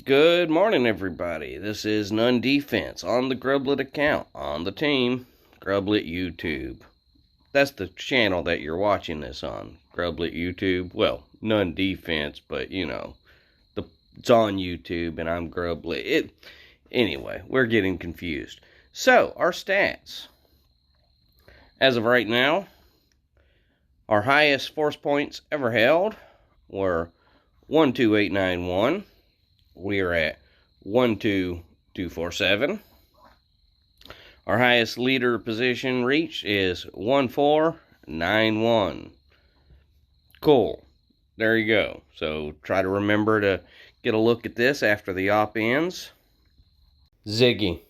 Good morning, everybody. This is None Defense on the Grublet account, on the team, Grublet YouTube. That's the channel that you're watching this on, Grublet YouTube. Well, None Defense, but you know, it's on YouTube and I'm Grublet. Anyway, we're getting confused. So, our stats. As of right now, our highest force points ever held were 12891. We are at 12247. Our highest leader position reached is 1491. Cool. There you go. So try to remember to get a look at this after the op ends. Ziggy,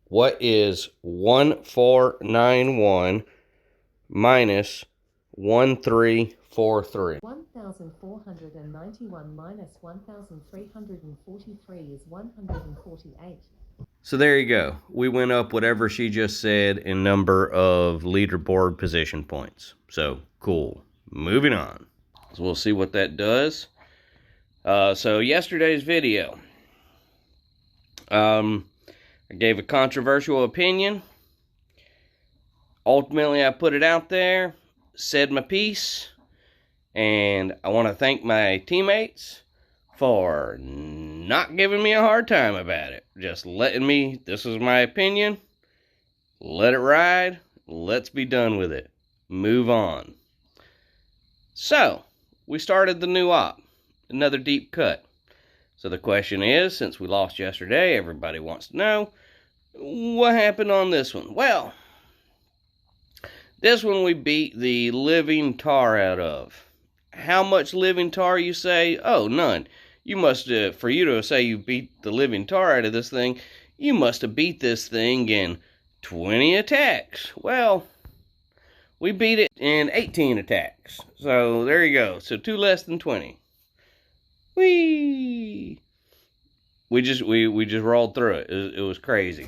what is 1491 minus 1343? 1,491 minus 1,343 is 148. So there you go. We went up whatever she just said in number of leaderboard position points. So cool. Moving on. So we'll see what that does. So yesterday's video. I gave a controversial opinion. Ultimately, I put it out there, said my piece, and I want to thank my teammates for not giving me a hard time about it. Just letting me, this is my opinion, let it ride, let's be done with it. Move on. So, we started the new op, another deep cut. So the question is, since we lost yesterday, everybody wants to know, what happened on this one? Well, this one we beat the living tar out of. How much living tar, you say? Oh, none. You must, for you to say you beat the living tar out of this thing, you must have beat this thing in 20 attacks. Well, we beat it in 18 attacks. So, there you go. So, 2 less than 20. Whee! We just rolled through it. It was crazy.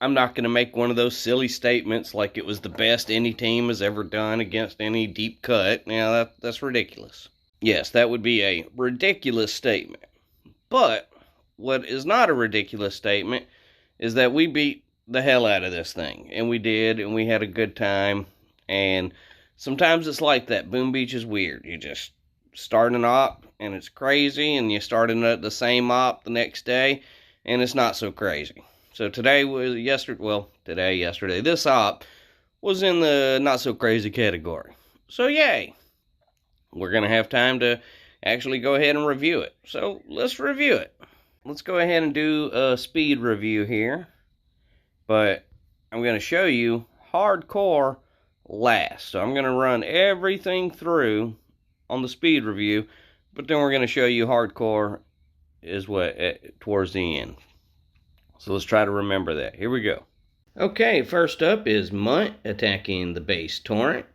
I'm not going to make one of those silly statements like it was the best any team has ever done against any deep cut. Now, that's ridiculous. Yes, that would be a ridiculous statement. But what is not a ridiculous statement is that we beat the hell out of this thing. And we did, and we had a good time. And sometimes it's like that. Boom Beach is weird. You just start an op, and it's crazy, and you start the same op the next day, and it's not so crazy. So today was yesterday, this op was in the not so crazy category. So yay. We're going to have time to actually go ahead and review it. So let's review it. Let's go ahead and do a speed review here. But I'm going to show you hardcore last. So I'm going to run everything through on the speed review, but then we're going to show you hardcore is what towards the end. So let's try to remember that. Here we go. Okay, first up is Munt attacking the base torrent.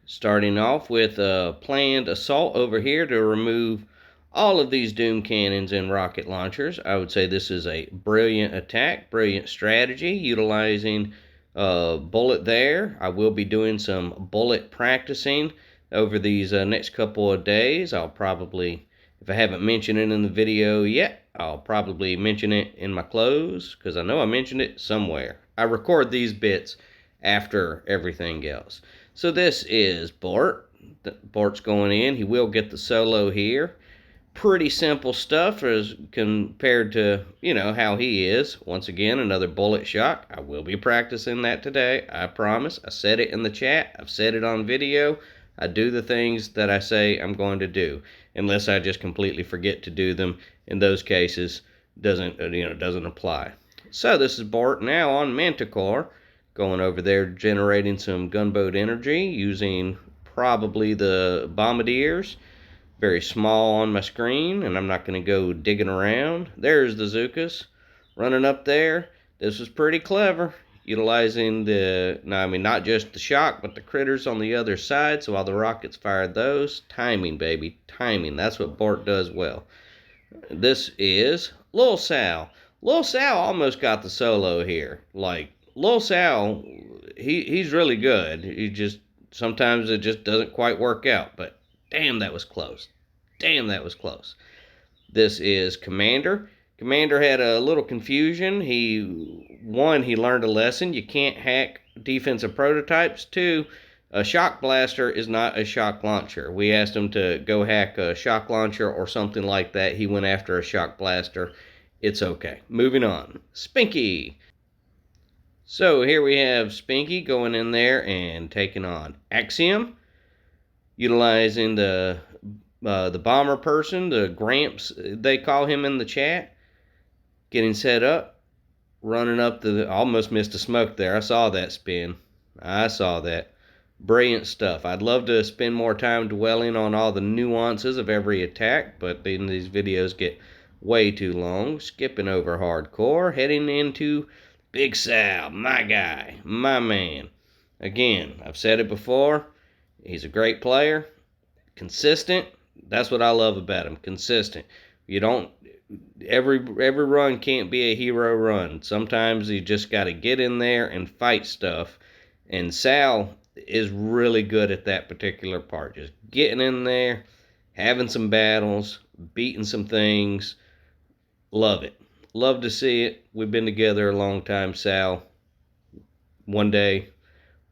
Starting off with a planned assault over here to remove all of these Doom cannons and rocket launchers. I would say this is a brilliant attack, brilliant strategy, utilizing bullet there. I will be doing some bullet practicing over these next couple of days. I'll probably, if I haven't mentioned it in the video yet, I'll probably mention it in my close, because I know I mentioned it somewhere. I record these bits after everything else. So this is Bort. Bort's going in. He will get the solo here. Pretty simple stuff as compared to, you know, how he is. Once again, another bullet shock. I will be practicing that today. I promise. I said it in the chat. I've said it on video. I do the things that I say I'm going to do, unless I just completely forget to do them. In those cases, doesn't apply. So this is Bort now on Manticore, going over there generating some gunboat energy using probably the bombardiers. Very small on my screen, and I'm not going to go digging around. There's the Zookas running up there. This was pretty clever, utilizing not just the shock, but the critters on the other side. So while the rockets fired those, timing, baby, timing. That's what Bort does well. This is Lil Sal. Lil Sal almost got the solo here. Like, Lil Sal, he's really good. He just, sometimes it just doesn't quite work out. But damn, that was close. Damn, that was close. This is Commander. Commander had a little confusion. He learned a lesson. You can't hack defensive prototypes. 2, a shock blaster is not a shock launcher. We asked him to go hack a shock launcher or something like that. He went after a shock blaster. It's okay. Moving on. Spinky. So here we have Spinky going in there and taking on Axiom, utilizing the bomber person, the Gramps, they call him in the chat. Getting set up, running up almost missed a smoke there. I saw that spin. I saw that. Brilliant stuff. I'd love to spend more time dwelling on all the nuances of every attack, but then these videos get way too long. Skipping over hardcore, heading into Big Sal, my guy, my man. Again, I've said it before, he's a great player, consistent. That's what I love about him, consistent. You don't, every run can't be a hero run. Sometimes you just got to get in there and fight stuff. And Sal is really good at that particular part. Just getting in there, having some battles, beating some things. Love it. Love to see it. We've been together a long time, Sal. One day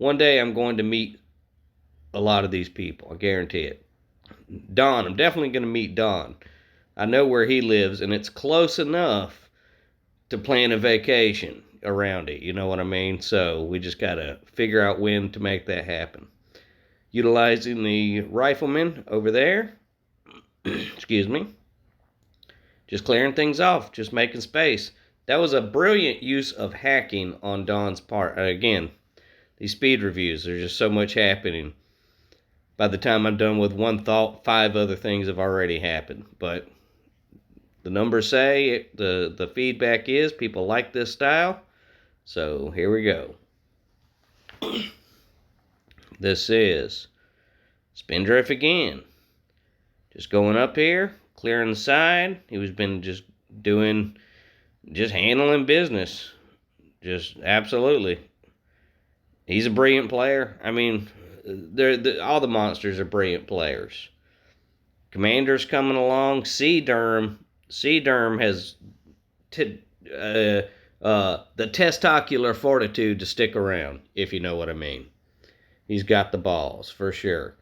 I'm going to meet a lot of these people. I guarantee it. Don, I'm definitely going to meet Don. I know where he lives, and it's close enough to plan a vacation around it. You know what I mean? So we just got to figure out when to make that happen. Utilizing the rifleman over there. Excuse me. Just clearing things off, just making space. That was a brilliant use of hacking on Don's part. Again, these speed reviews, there's just so much happening. By the time I'm done with one thought, 5 other things have already happened. But the numbers say, the feedback is, people like this style. So here we go. This is Spindrift again. Just going up here, clearing the side. He was been just handling business. Just absolutely. He's a brilliant player. I mean, all the monsters are brilliant players. Commander's coming along. Sea-Derm has the testicular fortitude to stick around, if you know what I mean. He's got the balls, for sure.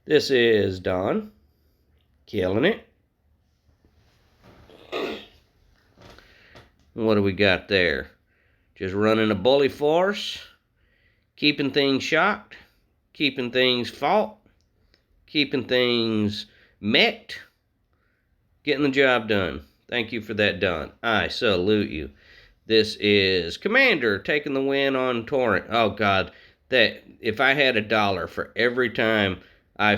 This is Don. Killing it. What do we got there? Just running a bully force. Keeping things shocked. Keeping things fought. Keeping things mech'd. Getting the job done. Thank you for that, Don. I salute you. This is Commander taking the win on Torrent. Oh, God. That if I had $1 for every time I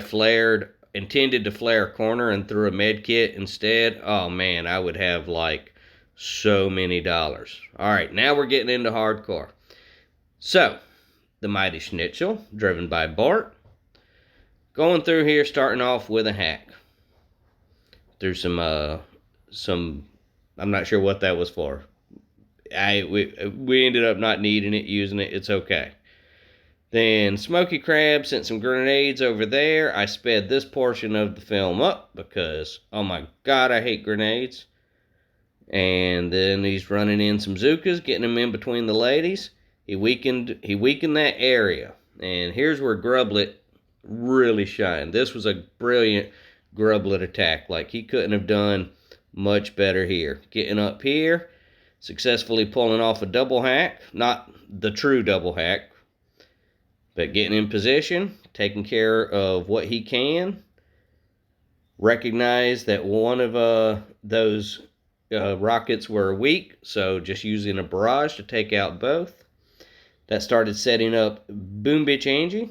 intended to flare a corner and threw a med kit instead, oh, man, I would have, like, so many dollars. All right, now we're getting into hardcore. So, the Mighty Schnitzel, driven by Bart. Going through here, starting off with a hack. Through some, I'm not sure what that was for. We ended up not needing it, using it. It's okay. Then Smoky Crab sent some grenades over there. I sped this portion of the film up because, oh my God, I hate grenades. And then he's running in some Zookas, getting them in between the ladies. He weakened that area. And here's where Grublet really shined. This was a brilliant Grublet attack. Like, he couldn't have done much better here. Getting up here, successfully pulling off a double hack. Not the true double hack, but getting in position, taking care of what he can. Recognize that one of those rockets were weak, so just using a barrage to take out both. That started setting up Boom Bitch Angie.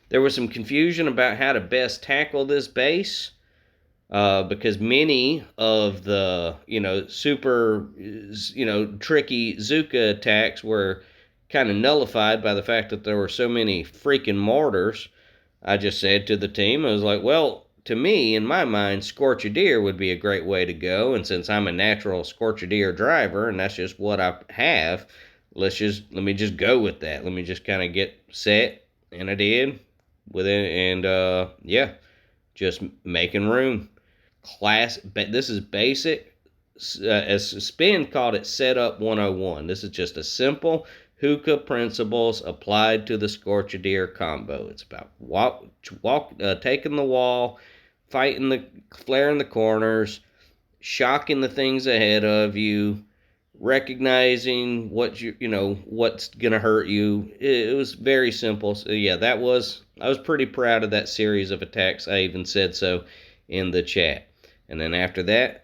There was some confusion about how to best tackle this base, because many of the, super, tricky Zooka attacks were kind of nullified by the fact that there were so many freaking mortars. I just said to the team, I was like, well, to me, in my mind, Scorch-A-Deer would be a great way to go, and since I'm a natural Scorch-A-Deer driver, and that's just what I have, let me just go with that. Let me just kind of get set, and I did with it, and yeah, just making room. This is basic as Spin called it, Setup 101. This is just a simple hookah principles applied to the Scorchadeer combo. It's about taking the wall, flaring the corners, shocking the things ahead of you, recognizing what's gonna hurt you. It was very simple. So yeah, I was pretty proud of that series of attacks. I even said so in the chat. And then after that,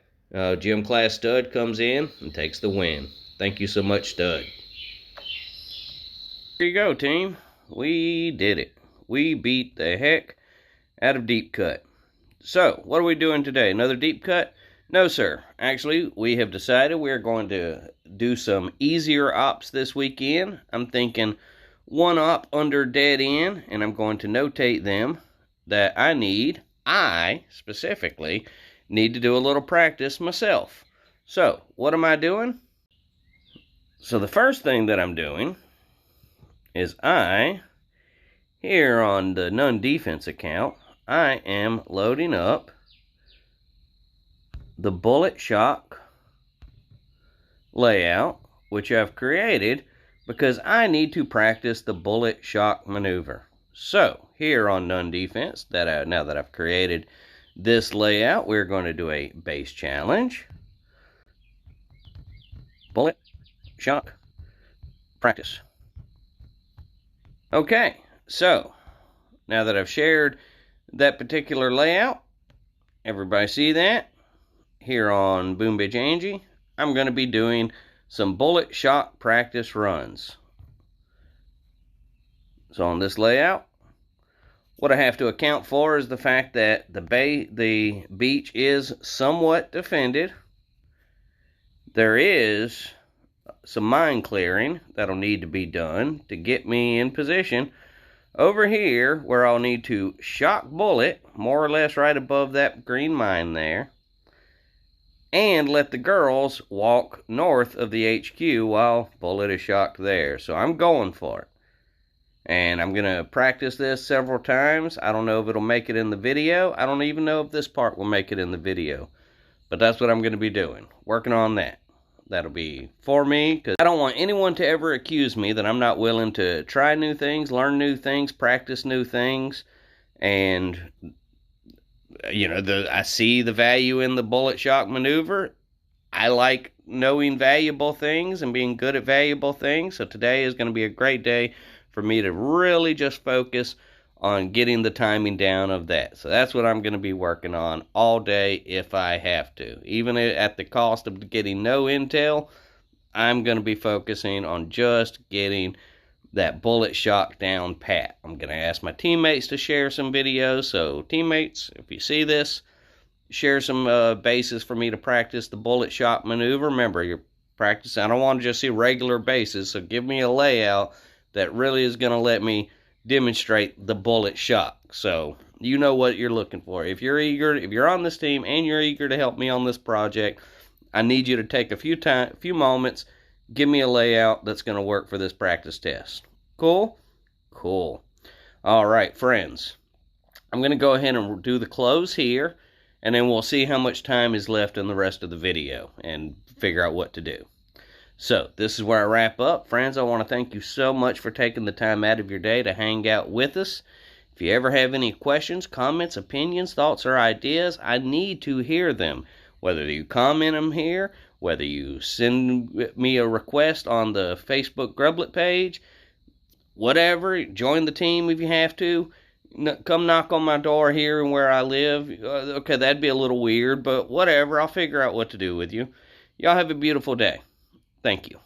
Gym Class Stud comes in and takes the win. Thank you so much, Stud. Here you go, team. We did it. We beat the heck out of Deep Cut. So, what are we doing today? Another Deep Cut? No, sir. Actually, we have decided we're going to do some easier ops this weekend. I'm thinking one op under dead end, and I'm going to notate them that I specifically need to do a little practice myself. So, what am I doing? So, the first thing that I'm doing is here on the None Defense account, I am loading up the bullet shock layout, which I've created because I need to practice the bullet shock maneuver. So, here on None Defense, now that I've created this layout, we're going to do a base challenge. Bullet shock practice. Okay, so now that I've shared that particular layout, everybody see that? Here on Boom Bitch Angie, I'm going to be doing some bullet shock practice runs. So on this layout, what I have to account for is the fact that the beach is somewhat defended. There is some mine clearing that'll need to be done to get me in position over here where I'll need to shock bullet more or less right above that green mine there, and let the girls walk north of the HQ while bullet is shocked there. So I'm going for it. And I'm going to practice this several times. I don't know if it'll make it in the video. I don't even know if this part will make it in the video. But that's what I'm going to be doing. Working on that. That'll be for me, because I don't want anyone to ever accuse me that I'm not willing to try new things, learn new things, practice new things. And I see the value in the bullet shock maneuver. I like knowing valuable things and being good at valuable things. So today is going to be a great day for me to really just focus on getting the timing down of that. So that's what I'm going to be working on all day if I have to. Even at the cost of getting no intel, I'm going to be focusing on just getting that bullet shock down pat. I'm going to ask my teammates to share some videos. So teammates, if you see this, share some bases for me to practice the bullet shock maneuver. Remember, you're practicing. I don't want to just see regular bases, so give me a layout that really is going to let me demonstrate the bullet shock. So you know what you're looking for. If you're on this team and you're eager to help me on this project, I need you to take a few moments, give me a layout that's going to work for this practice test. Cool? Cool. All right, friends. I'm going to go ahead and do the close here, and then we'll see how much time is left in the rest of the video and figure out what to do. So, this is where I wrap up. Friends, I want to thank you so much for taking the time out of your day to hang out with us. If you ever have any questions, comments, opinions, thoughts, or ideas, I need to hear them. Whether you comment them here, whether you send me a request on the Facebook Grublet page, whatever, join the team if you have to. Come knock on my door here and where I live. Okay, that'd be a little weird, but whatever. I'll figure out what to do with you. Y'all have a beautiful day. Thank you.